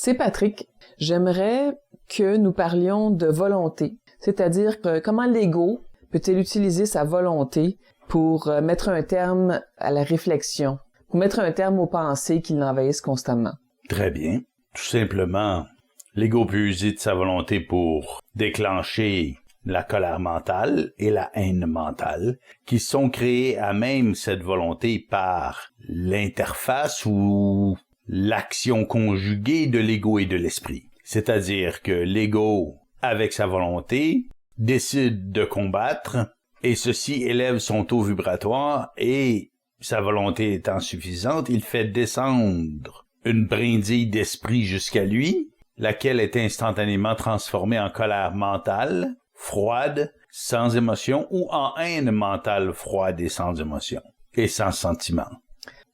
C'est Patrick. J'aimerais que nous parlions de volonté, c'est-à-dire comment l'ego peut-il utiliser sa volonté pour mettre un terme à la réflexion, pour mettre un terme aux pensées qui l'envahissent constamment. Très bien. Tout simplement, l'ego peut user de sa volonté pour déclencher la colère mentale et la haine mentale, qui sont créées à même cette volonté par l'interface ou l'action conjuguée de l'ego et de l'esprit. C'est-à-dire que l'ego, avec sa volonté, décide de combattre, et ceci élève son taux vibratoire, et sa volonté étant suffisante, il fait descendre une brindille d'esprit jusqu'à lui, laquelle est instantanément transformée en colère mentale, froide, sans émotion, ou en haine mentale froide et sans émotion, et sans sentiment.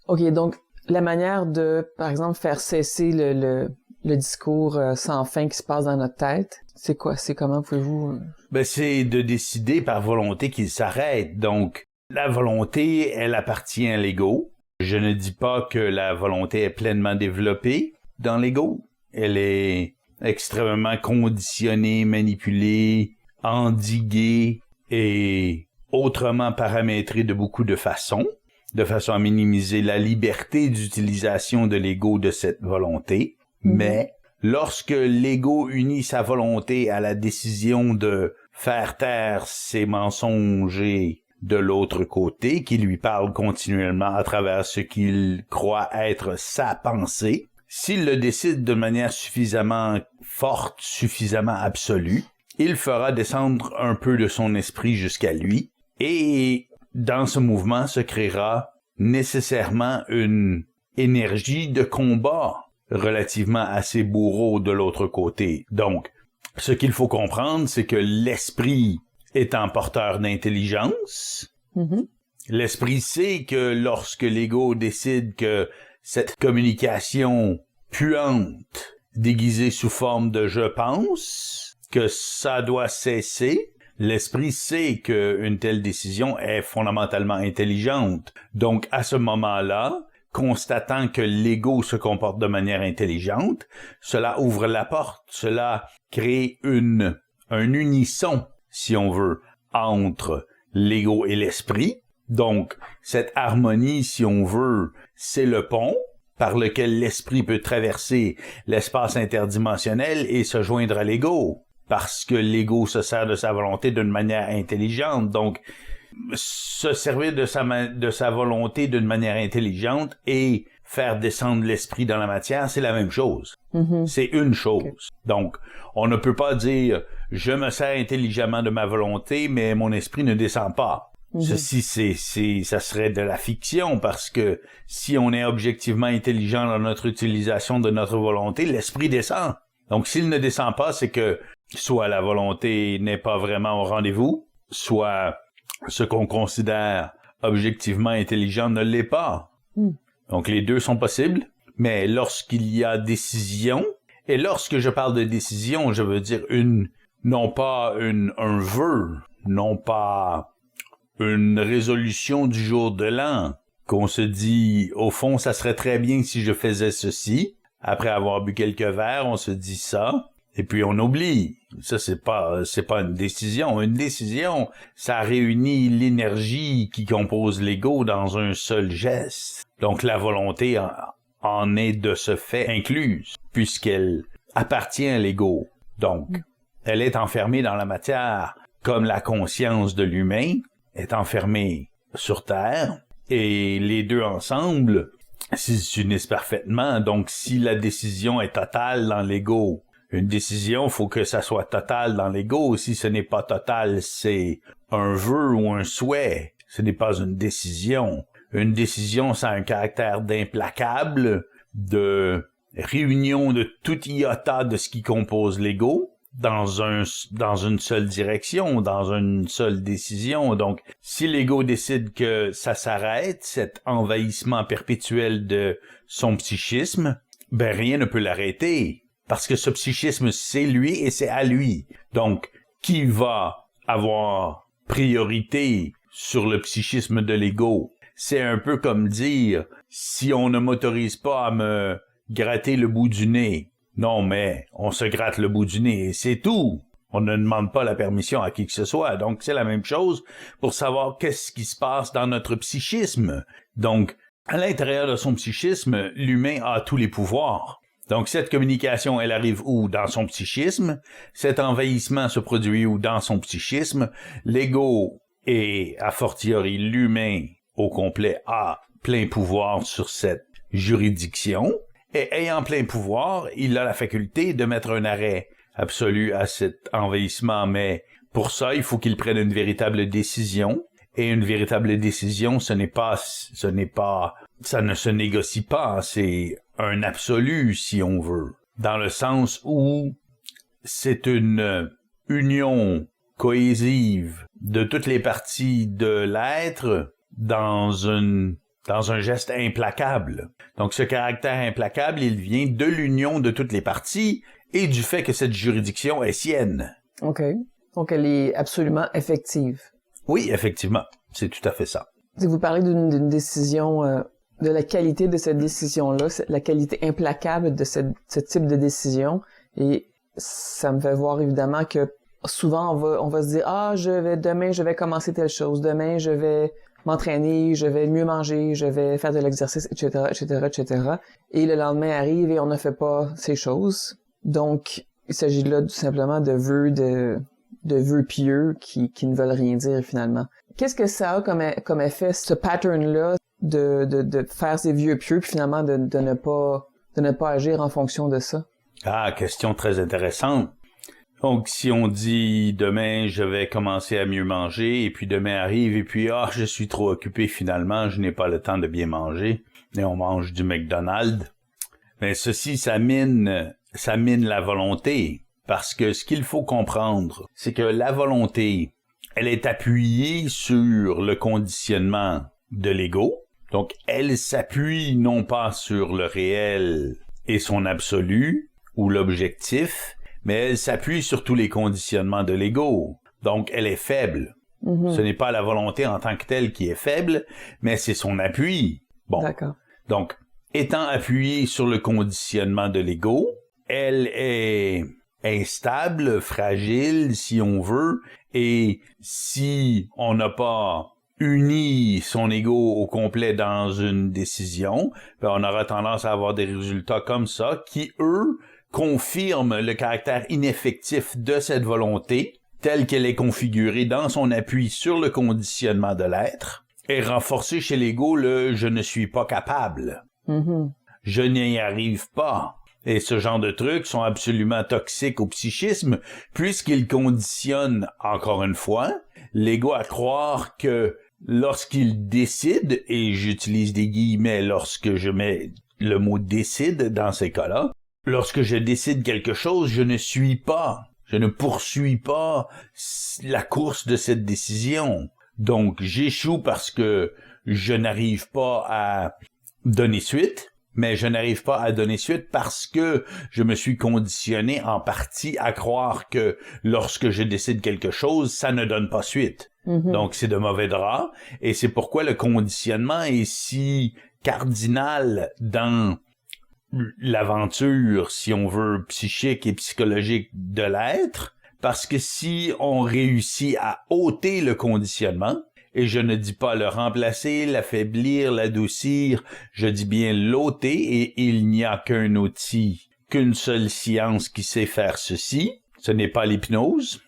OK, donc la manière de, par exemple, faire cesser le discours sans fin qui se passe dans notre tête, c'est quoi? C'est comment pouvez-vous... C'est de décider par volonté qu'il s'arrête. Donc, la volonté, elle appartient à l'ego. Je ne dis pas que la volonté est pleinement développée dans l'ego. Elle est extrêmement conditionnée, manipulée, endiguée et autrement paramétrée de beaucoup de façon à minimiser la liberté d'utilisation de l'ego de cette volonté. Mais lorsque l'ego unit sa volonté à la décision de faire taire ses mensongers de l'autre côté, qui lui parle continuellement à travers ce qu'il croit être sa pensée, s'il le décide de manière suffisamment forte, suffisamment absolue, il fera descendre un peu de son esprit jusqu'à lui, et dans ce mouvement se créera nécessairement une énergie de combat relativement à ses bourreaux de l'autre côté. Donc, ce qu'il faut comprendre, c'est que l'esprit étant porteur d'intelligence, l'esprit sait que lorsque l'ego décide que cette communication puante, déguisée sous forme de « je pense », que ça doit cesser, l'esprit sait qu'une telle décision est fondamentalement intelligente. Donc, à ce moment-là, constatant que l'ego se comporte de manière intelligente, cela ouvre la porte, cela crée un unisson, si on veut, entre l'ego et l'esprit. Donc, cette harmonie, si on veut, c'est le pont par lequel l'esprit peut traverser l'espace interdimensionnel et se joindre à l'ego, parce que l'ego se sert de sa volonté d'une manière intelligente. Donc, se servir de sa volonté d'une manière intelligente et faire descendre l'esprit dans la matière, c'est la même chose. C'est une chose. Okay. Donc, on ne peut pas dire « je me sers intelligemment de ma volonté, mais mon esprit ne descend pas ». Ceci, ça serait de la fiction, parce que si on est objectivement intelligent dans notre utilisation de notre volonté, l'esprit descend. Donc, s'il ne descend pas, c'est que soit la volonté n'est pas vraiment au rendez-vous, soit ce qu'on considère objectivement intelligent ne l'est pas. Donc, les deux sont possibles, mais lorsqu'il y a décision, et lorsque je parle de décision, je veux dire non pas un vœu, non pas une résolution du jour de l'an, qu'on se dit, au fond, ça serait très bien si je faisais ceci. Après avoir bu quelques verres, on se dit ça. Et puis on oublie. Ça, c'est pas une décision. Une décision, ça réunit l'énergie qui compose l'ego dans un seul geste. Donc la volonté en est de ce fait incluse, puisqu'elle appartient à l'ego. Donc, elle est enfermée dans la matière, comme la conscience de l'humain est enfermée sur Terre, et les deux ensemble s'unissent parfaitement. Donc, si la décision est totale dans l'ego, une décision, faut que ça soit total dans l'ego. Si ce n'est pas total, c'est un vœu ou un souhait. Ce n'est pas une décision. Une décision, ça a un caractère d'implacable, de réunion de tout iota de ce qui compose l'ego dans une seule direction, dans une seule décision. Donc, si l'ego décide que ça s'arrête, cet envahissement perpétuel de son psychisme, rien ne peut l'arrêter. Parce que ce psychisme, c'est lui et c'est à lui. Donc, qui va avoir priorité sur le psychisme de l'ego? C'est un peu comme dire, si on ne m'autorise pas à me gratter le bout du nez, Non, mais on se gratte le bout du nez et c'est tout. On ne demande pas la permission à qui que ce soit. Donc, c'est la même chose pour savoir qu'est-ce qui se passe dans notre psychisme. Donc, à l'intérieur de son psychisme, l'humain a tous les pouvoirs. Donc, cette communication, elle arrive où? Dans son psychisme. Cet envahissement se produit où? Dans son psychisme. L'ego et, a fortiori, l'humain au complet a plein pouvoir sur cette juridiction. Et ayant plein pouvoir, il a la faculté de mettre un arrêt absolu à cet envahissement, mais pour ça, il faut qu'il prenne une véritable décision. Et une véritable décision, ça ne se négocie pas, c'est un absolu, si on veut. Dans le sens où c'est une union cohésive de toutes les parties de l'être dans un geste implacable. Donc, ce caractère implacable, il vient de l'union de toutes les parties et du fait que cette juridiction est sienne. OK. Donc, elle est absolument effective. Oui, effectivement. C'est tout à fait ça. Si vous parlez d'une décision, de la qualité de cette décision-là, la qualité implacable de ce type de décision, et ça me fait voir évidemment que souvent on va se dire demain je vais commencer telle chose, demain je vais m'entraîner, je vais mieux manger, je vais faire de l'exercice, etc., etc., etc. Et le lendemain arrive et on ne fait pas ces choses. Donc, il s'agit là tout simplement de vœux pieux qui ne veulent rien dire finalement. Qu'est-ce que ça a comme effet, ce pattern-là de faire ces vœux pieux puis finalement de ne pas agir en fonction de ça? Ah, question très intéressante. Donc, si on dit demain, je vais commencer à mieux manger, et puis demain arrive, et puis je suis trop occupé finalement, je n'ai pas le temps de bien manger, et on mange du McDonald's. Mais ceci, ça mine la volonté, parce que ce qu'il faut comprendre, c'est que la volonté, elle est appuyée sur le conditionnement de l'ego. Donc, elle s'appuie non pas sur le réel et son absolu, ou l'objectif, mais elle s'appuie sur tous les conditionnements de l'ego. Donc, elle est faible. Mm-hmm. Ce n'est pas la volonté en tant que telle qui est faible, mais c'est son appui. Bon. D'accord. Donc, étant appuyée sur le conditionnement de l'ego, elle est instable, fragile, si on veut, et si on n'a pas uni son ego au complet dans une décision, on aura tendance à avoir des résultats comme ça qui, eux, confirment le caractère ineffectif de cette volonté, telle qu'elle est configurée dans son appui sur le conditionnement de l'être, et renforcer chez l'ego le « je ne suis pas capable mm-hmm. »,« je n'y arrive pas ». Et ce genre de trucs sont absolument toxiques au psychisme, puisqu'ils conditionnent, encore une fois, l'ego à croire que lorsqu'il décide, et j'utilise des guillemets lorsque je mets le mot « décide » dans ces cas-là, lorsque je décide quelque chose, je ne poursuis pas la course de cette décision. Donc, j'échoue parce que je n'arrive pas à donner suite, mais je n'arrive pas à donner suite parce que je me suis conditionné en partie à croire que lorsque je décide quelque chose, ça ne donne pas suite. Mm-hmm. Donc, c'est de mauvais drap, et c'est pourquoi le conditionnement est si cardinal dans l'aventure, si on veut, psychique et psychologique de l'être, parce que si on réussit à ôter le conditionnement, et je ne dis pas le remplacer, l'affaiblir, l'adoucir, je dis bien l'ôter, et il n'y a qu'un outil, qu'une seule science qui sait faire ceci, ce n'est pas l'hypnose,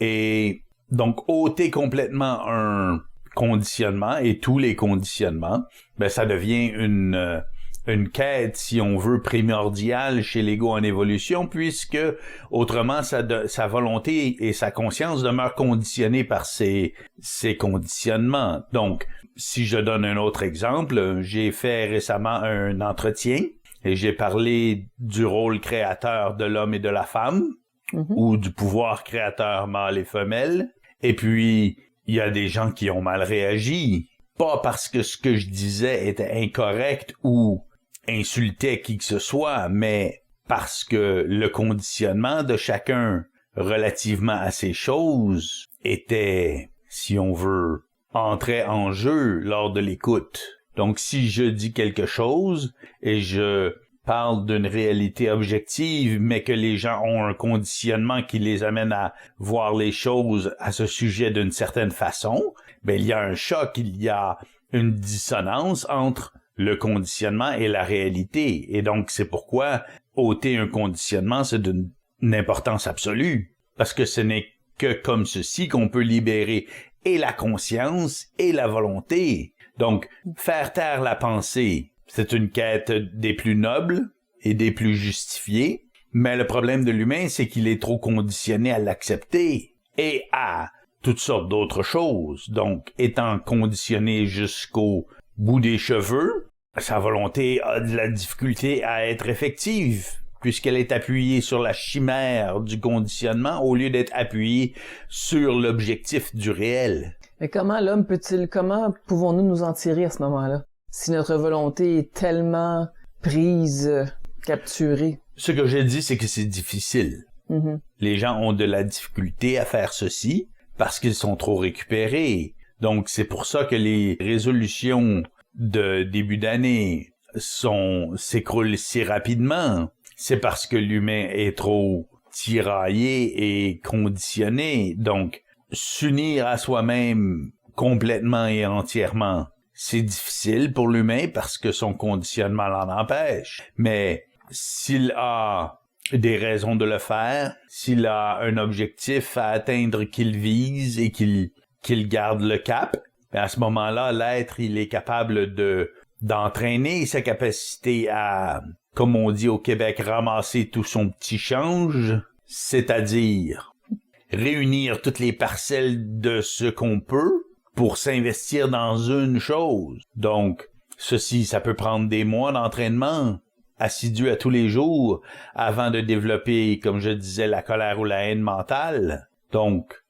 et donc ôter complètement un conditionnement, et tous les conditionnements, ça devient une quête, si on veut, primordiale chez l'ego en évolution, puisque autrement sa volonté et sa conscience demeurent conditionnées par ces conditionnements. Donc, si je donne un autre exemple, j'ai fait récemment un entretien et j'ai parlé du rôle créateur de l'homme et de la femme, mm-hmm. ou du pouvoir créateur mâle et femelle, et puis il y a des gens qui ont mal réagi, pas parce que ce que je disais était incorrect ou insultait qui que ce soit, mais parce que le conditionnement de chacun relativement à ces choses était, si on veut, entrait en jeu lors de l'écoute. Donc, si je dis quelque chose et je parle d'une réalité objective, mais que les gens ont un conditionnement qui les amène à voir les choses à ce sujet d'une certaine façon, ben il y a un choc, il y a une dissonance entre le conditionnement et la réalité. Et donc, c'est pourquoi ôter un conditionnement, c'est d'une importance absolue. Parce que ce n'est que comme ceci qu'on peut libérer et la conscience et la volonté. Donc, faire taire la pensée, c'est une quête des plus nobles et des plus justifiées. Mais le problème de l'humain, c'est qu'il est trop conditionné à l'accepter et à toutes sortes d'autres choses. Donc, étant conditionné jusqu'au bout des cheveux, sa volonté a de la difficulté à être effective, puisqu'elle est appuyée sur la chimère du conditionnement au lieu d'être appuyée sur l'objectif du réel. Mais comment pouvons-nous nous en tirer à ce moment-là? Si notre volonté est tellement prise, capturée. Ce que j'ai dit, c'est que c'est difficile. Mm-hmm. Les gens ont de la difficulté à faire ceci parce qu'ils sont trop récupérés. Donc, c'est pour ça que les résolutions de début d'année s'écroulent si rapidement. C'est parce que l'humain est trop tiraillé et conditionné. Donc, s'unir à soi-même complètement et entièrement, c'est difficile pour l'humain parce que son conditionnement l'en empêche. Mais s'il a des raisons de le faire, s'il a un objectif à atteindre qu'il vise et qu'il garde le cap, à ce moment-là, l'être, il est capable d'entraîner sa capacité à, comme on dit au Québec, ramasser tout son petit change, c'est-à-dire réunir toutes les parcelles de ce qu'on peut pour s'investir dans une chose. Donc, ceci, ça peut prendre des mois d'entraînement assidu à tous les jours avant de développer, comme je disais, la colère ou la haine mentale. Donc,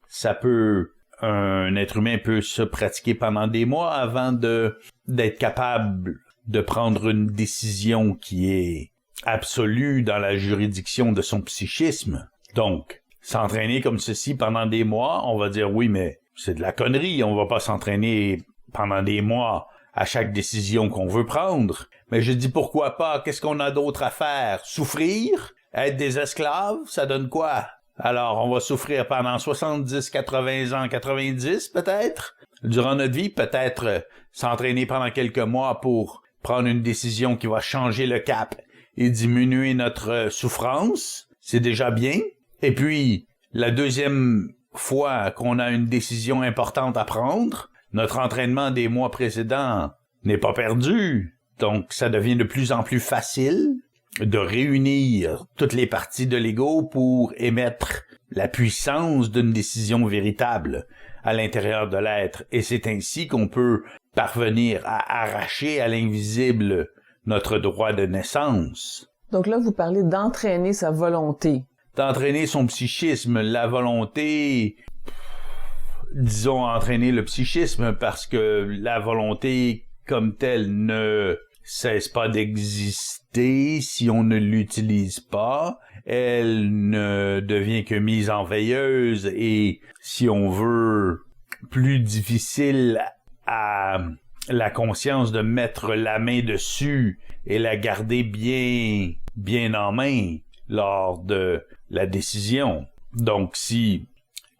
un être humain peut se pratiquer pendant des mois avant d'être capable de prendre une décision qui est absolue dans la juridiction de son psychisme. Donc, s'entraîner comme ceci pendant des mois, on va dire oui, mais c'est de la connerie, on va pas s'entraîner pendant des mois à chaque décision qu'on veut prendre. Mais je dis pourquoi pas, qu'est-ce qu'on a d'autre à faire? Souffrir? Être des esclaves? Ça donne quoi? Alors, on va souffrir pendant 70, 80 ans, 90 peut-être? Durant notre vie, peut-être s'entraîner pendant quelques mois pour prendre une décision qui va changer le cap et diminuer notre souffrance. C'est déjà bien. Et puis, la deuxième fois qu'on a une décision importante à prendre, notre entraînement des mois précédents n'est pas perdu. Donc, ça devient de plus en plus facile de réunir toutes les parties de l'ego pour émettre la puissance d'une décision véritable à l'intérieur de l'être. Et c'est ainsi qu'on peut parvenir à arracher à l'invisible notre droit de naissance. Donc là, vous parlez d'entraîner sa volonté. D'entraîner son psychisme, la volonté, disons entraîner le psychisme parce que la volonté comme telle ne cesse pas d'exister si on ne l'utilise pas. Elle ne devient que mise en veilleuse et, si on veut, plus difficile à la conscience de mettre la main dessus et la garder bien en main lors de la décision. Donc, si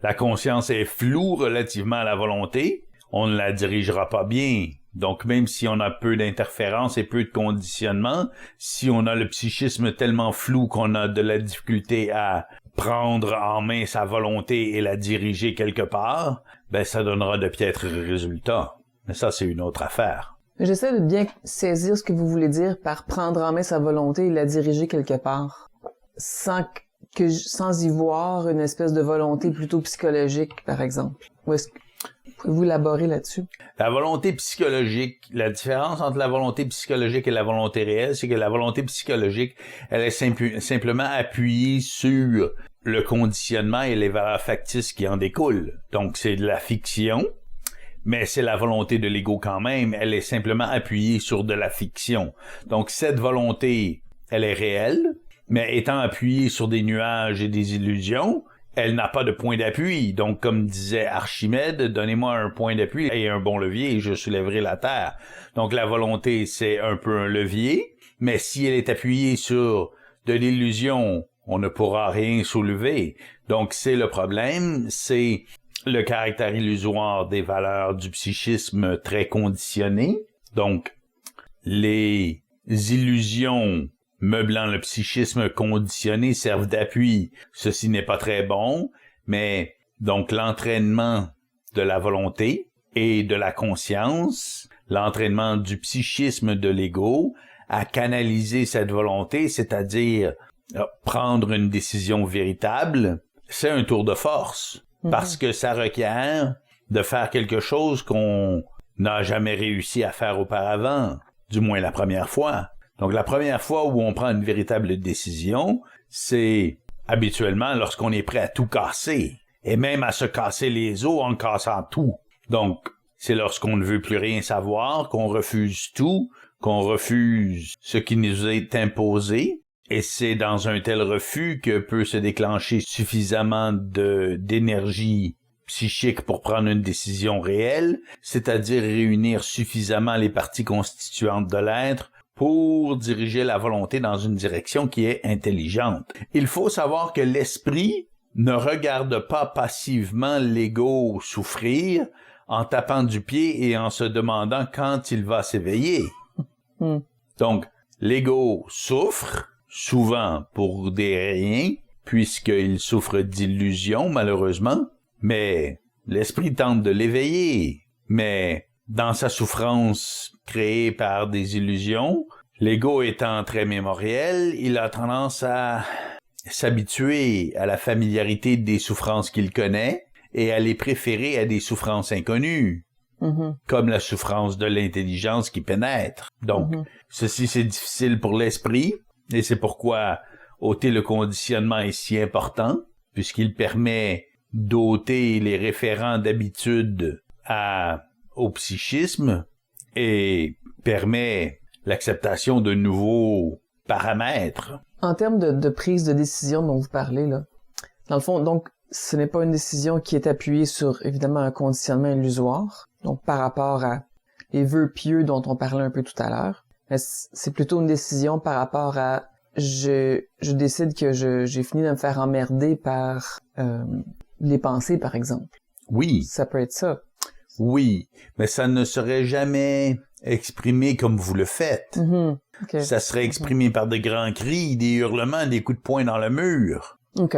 la conscience est floue relativement à la volonté, on ne la dirigera pas bien. Donc, même si on a peu d'interférences et peu de conditionnement, si on a le psychisme tellement flou qu'on a de la difficulté à prendre en main sa volonté et la diriger quelque part, ben ça donnera de piètres résultats. Mais ça, c'est une autre affaire. J'essaie de bien saisir ce que vous voulez dire par prendre en main sa volonté et la diriger quelque part, sans y voir une espèce de volonté plutôt psychologique, par exemple. Pouvez-vous élaborer là-dessus? La volonté psychologique, la différence entre la volonté psychologique et la volonté réelle, c'est que la volonté psychologique, elle est simplement appuyée sur le conditionnement et les valeurs factices qui en découlent. Donc, c'est de la fiction, mais c'est la volonté de l'ego quand même. Elle est simplement appuyée sur de la fiction. Donc, cette volonté, elle est réelle, mais étant appuyée sur des nuages et des illusions, elle n'a pas de point d'appui. Donc, comme disait Archimède, donnez-moi un point d'appui et un bon levier et je soulèverai la terre. Donc, la volonté, c'est un peu un levier, Mais si elle est appuyée sur de l'illusion, on ne pourra rien soulever. Donc, c'est le problème, c'est le caractère illusoire des valeurs du psychisme très conditionné. Donc, les illusions meublant le psychisme conditionné servent d'appui. Ceci n'est pas très bon, mais donc l'entraînement de la volonté et de la conscience, l'entraînement du psychisme de l'ego à canaliser cette volonté, c'est-à-dire prendre une décision véritable, c'est un tour de force, parce que ça requiert de faire quelque chose qu'on n'a jamais réussi à faire auparavant, du moins la première fois. Donc la première fois où on prend une véritable décision, c'est habituellement lorsqu'on est prêt à tout casser, et même à se casser les os en cassant tout. Donc c'est lorsqu'on ne veut plus rien savoir, qu'on refuse tout, qu'on refuse ce qui nous est imposé, et c'est dans un tel refus que peut se déclencher suffisamment d'énergie psychique pour prendre une décision réelle, c'est-à-dire réunir suffisamment les parties constituantes de l'être pour diriger la volonté dans une direction qui est intelligente. Il faut savoir que l'esprit ne regarde pas passivement l'ego souffrir en tapant du pied et en se demandant quand il va s'éveiller. Donc, l'ego souffre, souvent pour des riens, puisqu'il souffre d'illusions, malheureusement, mais l'esprit tente de l'éveiller. Mais dans sa souffrance créée par des illusions, l'ego étant très mémoriel, il a tendance à s'habituer à la familiarité des souffrances qu'il connaît et à les préférer à des souffrances inconnues, comme la souffrance de l'intelligence qui pénètre. Donc, ceci c'est difficile pour l'esprit, et c'est pourquoi ôter le conditionnement est si important, puisqu'il permet d'ôter les référents d'habitude au psychisme et permet l'acceptation de nouveaux paramètres. En termes de prise de décision dont vous parlez, là, dans le fond, donc, ce n'est pas une décision qui est appuyée sur, évidemment, un conditionnement illusoire, donc par rapport à les vœux pieux dont on parlait un peu tout à l'heure, mais c'est plutôt une décision par rapport à je décide que j'ai fini de me faire emmerder par les pensées, par exemple. Oui. Ça peut être ça. Oui, mais ça ne serait jamais exprimé comme vous le faites. Okay. Ça serait exprimé par de grands cris, des hurlements, des coups de poing dans le mur. OK.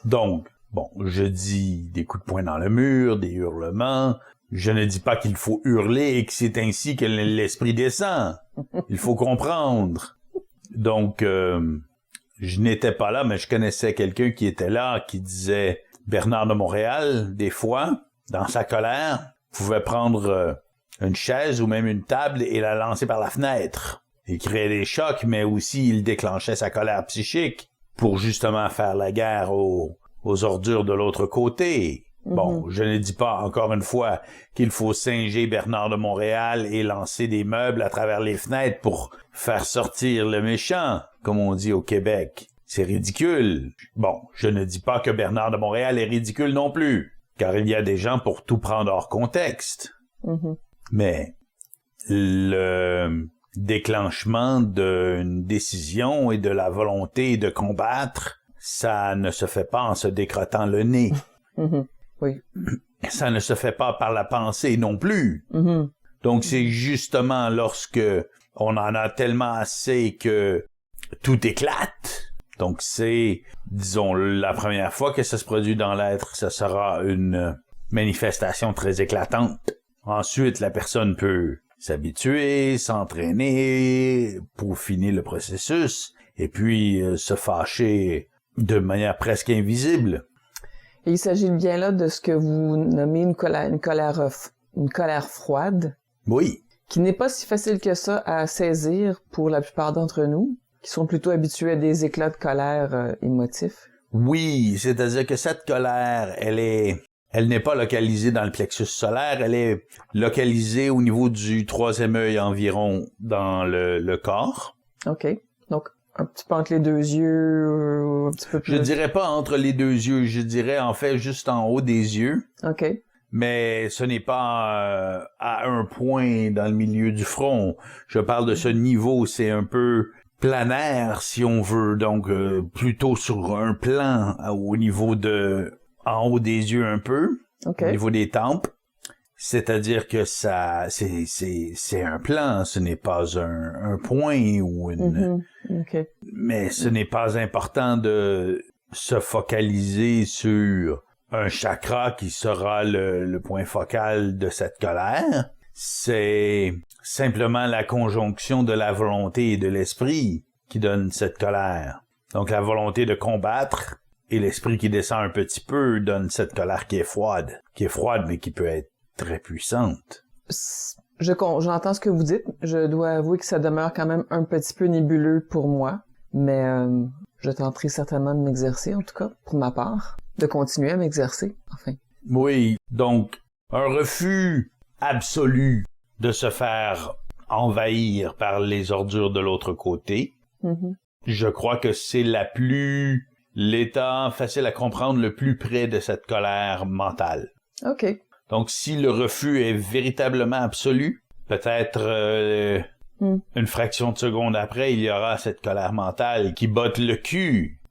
Donc, bon, je dis des coups de poing dans le mur, des hurlements. Je ne dis pas qu'il faut hurler et que c'est ainsi que l'esprit descend. Il faut comprendre. Donc, je n'étais pas là, mais je connaissais quelqu'un qui était là, qui disait Bernard de Montréal, des fois, dans sa colère, pouvait prendre une chaise ou même une table et la lancer par la fenêtre. Il créait des chocs, mais aussi il déclenchait sa colère psychique pour justement faire la guerre aux ordures de l'autre côté. Bon, je ne dis pas encore une fois qu'il faut singer Bernard de Montréal et lancer des meubles à travers les fenêtres pour faire sortir le méchant, comme on dit au Québec. C'est ridicule. Bon, je ne dis pas que Bernard de Montréal est ridicule non plus, car il y a des gens pour tout prendre hors contexte. Mais le déclenchement d'une décision et de la volonté de combattre, ça ne se fait pas en se décrottant le nez. Oui. Ça ne se fait pas par la pensée non plus. Donc c'est justement lorsque on en a tellement assez que tout éclate. Donc c'est, disons, la première fois que ça se produit dans l'être, ça sera une manifestation très éclatante. Ensuite, la personne peut s'habituer, s'entraîner, peaufiner le processus, et puis se fâcher de manière presque invisible. Et il s'agit bien là de ce que vous nommez une colère froide. Oui. Qui n'est pas si facile que ça à saisir pour la plupart d'entre nous, qui sont plutôt habitués à des éclats de colère émotifs. Oui, c'est-à-dire que cette colère, elle n'est pas localisée dans le plexus solaire, elle est localisée au niveau du troisième œil environ dans le corps. OK. Donc, un petit peu entre les deux yeux, un petit peu plus... Je dirais pas entre les deux yeux, je dirais en fait juste en haut des yeux. OK. Mais ce n'est pas à un point dans le milieu du front. Je parle de ce niveau, c'est un peu planaire, si on veut, donc plutôt sur un plan au niveau en haut des yeux un peu, OK. au niveau des tempes. C'est-à-dire que ça, c'est un plan, ce n'est pas un point ou une... OK. Mais ce n'est pas important de se focaliser sur un chakra qui sera le point focal de cette colère. C'est simplement la conjonction de la volonté et de l'esprit qui donne cette colère. Donc la volonté de combattre et l'esprit qui descend un petit peu donne cette colère qui est froide mais qui peut être très puissante. J'entends ce que vous dites. Je dois avouer que ça demeure quand même un petit peu nébuleux pour moi, mais je tenterai certainement de m'exercer, en tout cas, pour ma part, de continuer à m'exercer, enfin. Oui, donc un refus absolu de se faire envahir par les ordures de l'autre côté. Je crois que c'est l'état facile à comprendre le plus près de cette colère mentale. OK. Donc, si le refus est véritablement absolu, peut-être une fraction de seconde après, il y aura cette colère mentale qui botte le cul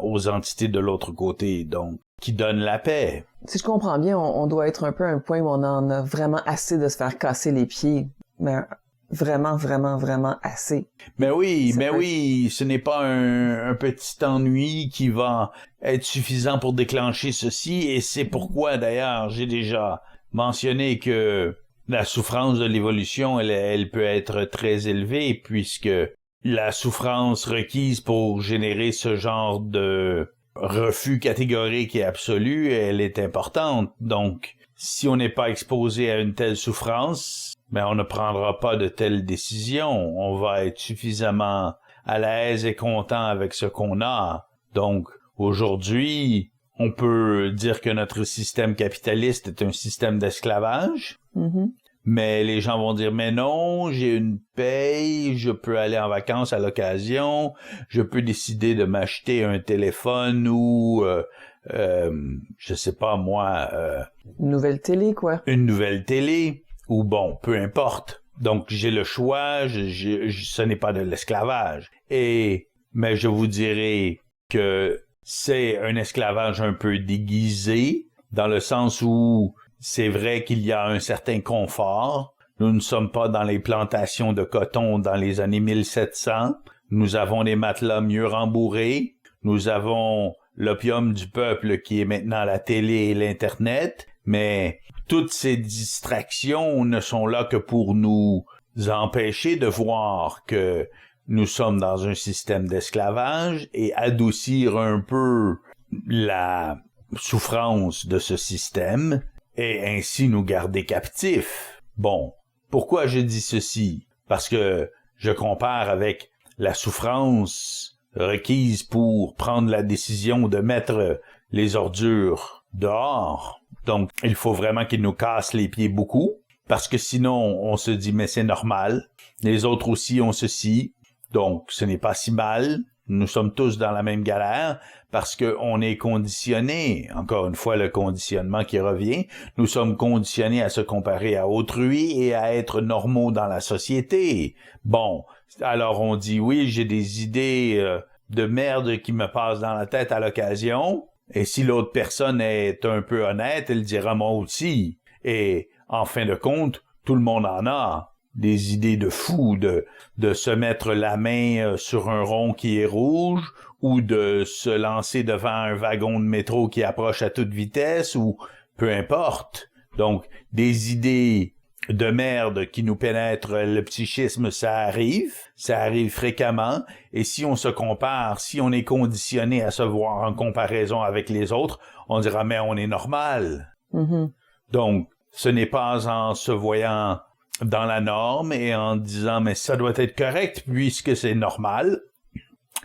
aux entités de l'autre côté, donc qui donne la paix. Si je comprends bien, on doit être un peu à un point où on en a vraiment assez de se faire casser les pieds. Mais vraiment, vraiment, vraiment assez. Mais oui, ce n'est pas un petit ennui qui va être suffisant pour déclencher ceci, et c'est pourquoi, d'ailleurs, j'ai déjà mentionné que la souffrance de l'évolution, elle peut être très élevée, puisque la souffrance requise pour générer ce genre de refus catégorique et absolu, elle est importante. Donc, si on n'est pas exposé à une telle souffrance, ben on ne prendra pas de telles décisions. On va être suffisamment à l'aise et content avec ce qu'on a. Donc, aujourd'hui, on peut dire que notre système capitaliste est un système d'esclavage. Mais les gens vont dire, mais non, j'ai une paye, je peux aller en vacances à l'occasion, je peux décider de m'acheter un téléphone ou, je sais pas moi... une nouvelle télé, quoi. Une nouvelle télé, ou bon, peu importe. Donc, j'ai le choix, ce n'est pas de l'esclavage. Mais je vous dirais que c'est un esclavage un peu déguisé, dans le sens où c'est vrai qu'il y a un certain confort. Nous ne sommes pas dans les plantations de coton dans les années 1700. Nous avons des matelas mieux rembourrés. Nous avons l'opium du peuple qui est maintenant la télé et l'Internet. Mais toutes ces distractions ne sont là que pour nous empêcher de voir que nous sommes dans un système d'esclavage et adoucir un peu la souffrance de ce système et ainsi nous garder captifs. Bon, pourquoi je dis ceci? Parce que je compare avec la souffrance requise pour prendre la décision de mettre les ordures dehors. Donc, il faut vraiment qu'ils nous cassent les pieds beaucoup, parce que sinon, on se dit, mais c'est normal. Les autres aussi ont ceci. Donc, ce n'est pas si mal. Nous sommes tous dans la même galère parce qu'on est conditionnés. Encore une fois, le conditionnement qui revient. Nous sommes conditionnés à se comparer à autrui et à être normaux dans la société. Bon, alors on dit, oui, j'ai des idées de merde qui me passent dans la tête à l'occasion. Et si l'autre personne est un peu honnête, elle dira moi aussi. Et en fin de compte, tout le monde en a. Des idées de fou, de se mettre la main sur un rond qui est rouge, ou de se lancer devant un wagon de métro qui approche à toute vitesse, ou peu importe. Donc, des idées de merde qui nous pénètrent le psychisme, ça arrive fréquemment, et si on se compare, si on est conditionné à se voir en comparaison avec les autres, on dira, mais on est normal. Donc, ce n'est pas en se voyant dans la norme et en disant mais ça doit être correct puisque c'est normal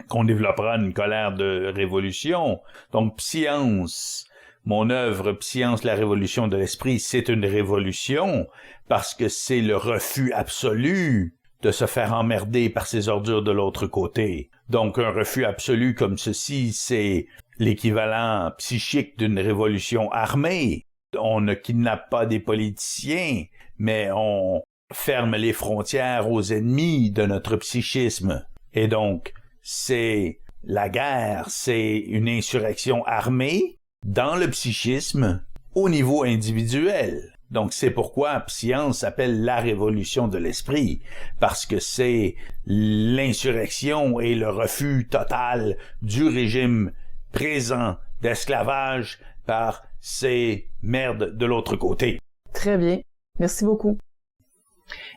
qu'on développera une colère de révolution. Donc Psyance, mon œuvre Psyance, la révolution de l'esprit, c'est une révolution parce que c'est le refus absolu de se faire emmerder par ces ordures de l'autre côté. Donc un refus absolu comme ceci, c'est l'équivalent psychique d'une révolution armée. On ne kidnappe pas des politiciens, mais on ferme les frontières aux ennemis de notre psychisme. Et donc, c'est la guerre, c'est une insurrection armée dans le psychisme au niveau individuel. Donc, c'est pourquoi Science s'appelle la révolution de l'esprit, parce que c'est l'insurrection et le refus total du régime présent d'esclavage par ces merdes de l'autre côté. Très bien. Merci beaucoup.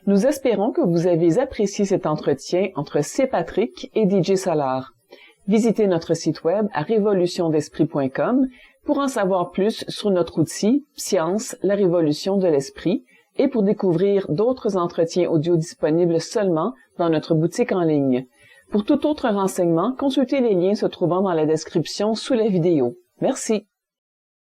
Nous espérons que vous avez apprécié cet entretien entre C. Patrick et DJ Solar. Visitez notre site web à révolutiondesprit.com pour en savoir plus sur notre outil Science, la révolution de l'esprit et pour découvrir d'autres entretiens audio disponibles seulement dans notre boutique en ligne. Pour tout autre renseignement, consultez les liens se trouvant dans la description sous la vidéo. Merci.